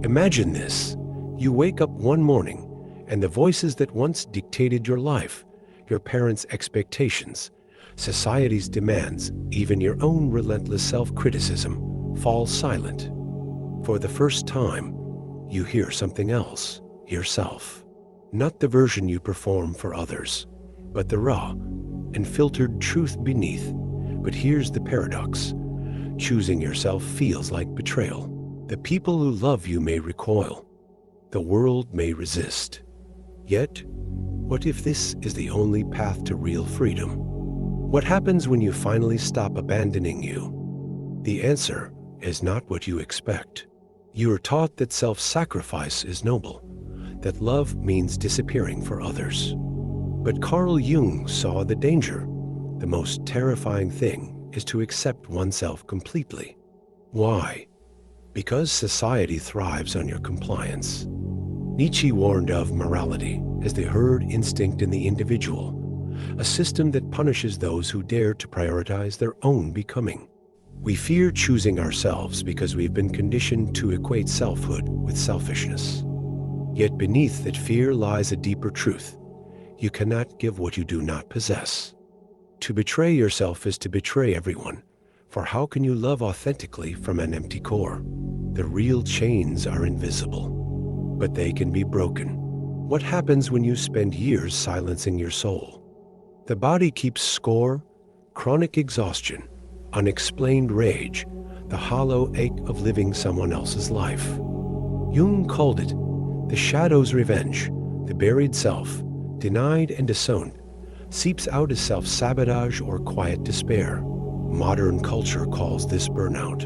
Imagine this. You wake up one morning, and the voices that once dictated your life, your parents' expectations, society's demands, even your own relentless self-criticism, fall silent. For the first time, you hear something else, yourself. Not the version you perform for others, but the raw and filtered truth beneath. But here's the paradox. Choosing yourself feels like betrayal. The people who love you may recoil. The world may resist. Yet, what if this is the only path to real freedom? What happens when you finally stop abandoning you? The answer is not what you expect. You are taught that self-sacrifice is noble, that love means disappearing for others. But Carl Jung saw the danger. The most terrifying thing is to accept oneself completely. Why? Because society thrives on your compliance. Nietzsche warned of morality as the herd instinct in the individual, a system that punishes those who dare to prioritize their own becoming. We fear choosing ourselves because we've been conditioned to equate selfhood with selfishness. Yet beneath that fear lies a deeper truth. You cannot give what you do not possess. To betray yourself is to betray everyone, for how can you love authentically from an empty core? The real chains are invisible, but they can be broken. What happens when you spend years silencing your soul? The body keeps score, chronic exhaustion, unexplained rage, the hollow ache of living someone else's life. Jung called it the shadow's revenge. The buried self, denied and disowned, seeps out as self-sabotage or quiet despair. Modern culture calls this burnout.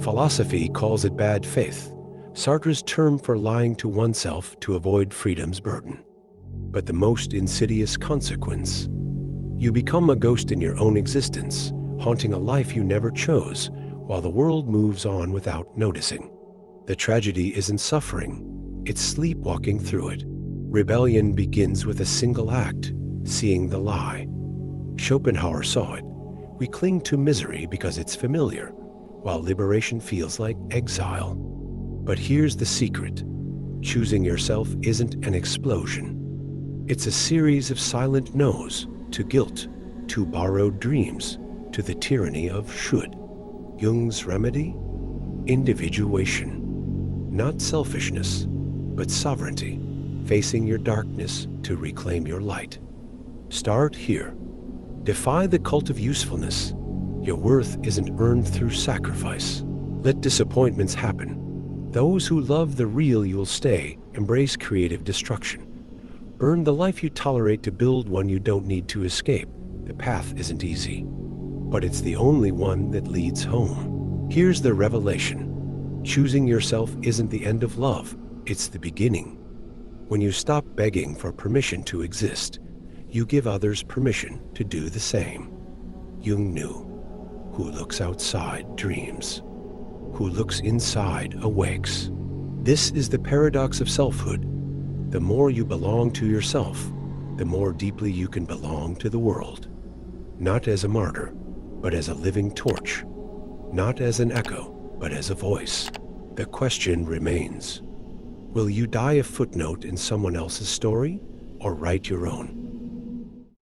Philosophy calls it bad faith, Sartre's term for lying to oneself to avoid freedom's burden. But the most insidious consequence, you become a ghost in your own existence, haunting a life you never chose, while the world moves on without noticing. The tragedy isn't suffering, it's sleepwalking through it. Rebellion begins with a single act, seeing the lie. Schopenhauer saw it. We cling to misery because it's familiar, while liberation feels like exile. But here's the secret. Choosing yourself isn't an explosion. It's a series of silent no's to guilt, to borrowed dreams, to the tyranny of should. Jung's remedy? Individuation. Not selfishness, but sovereignty. Facing your darkness to reclaim your light. Start here. Defy the cult of usefulness. Your worth isn't earned through sacrifice. Let disappointments happen. Those who love the real you'll stay, embrace creative destruction. Earn the life you tolerate to build one you don't need to escape. The path isn't easy, but it's the only one that leads home. Here's the revelation. Choosing yourself isn't the end of love, it's the beginning. When you stop begging for permission to exist, you give others permission to do the same. Jung knew, who looks outside dreams, who looks inside awakes. This is the paradox of selfhood. The more you belong to yourself, the more deeply you can belong to the world. Not as a martyr, but as a living torch. Not as an echo, but as a voice. The question remains, will you die a footnote in someone else's story, or write your own?